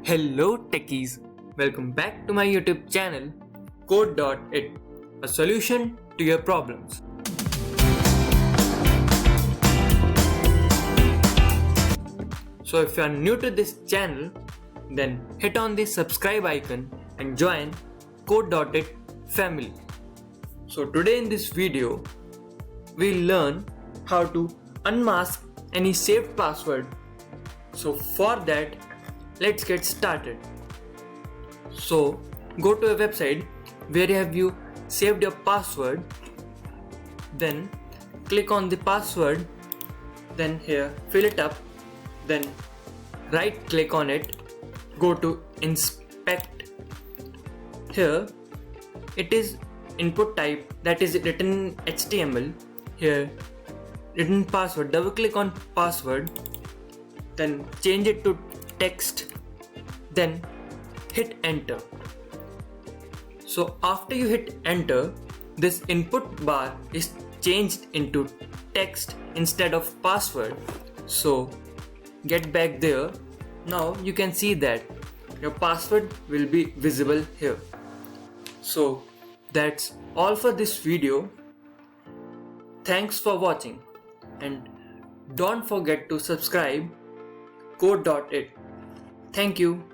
Hello Techies, welcome back to my YouTube channel Code.it, a solution to your problems. So if you are new to this channel, then hit on the subscribe icon and join Code.it family. So today in this video, we'll learn how to unmask any saved password. So for that, let's get started. So go to a website where you saved your password, then click on the password, then here fill it up, then right click on it, go to inspect. Here it is input type, that is written in HTML. Here written password, double click on password, then change it to text, then hit enter. So after you hit enter, this input bar is changed into text instead of password. So get back there. Now you can see that your password will be visible here. So that's all for this video. Thanks for watching and don't forget to subscribe Code.it. Thank you.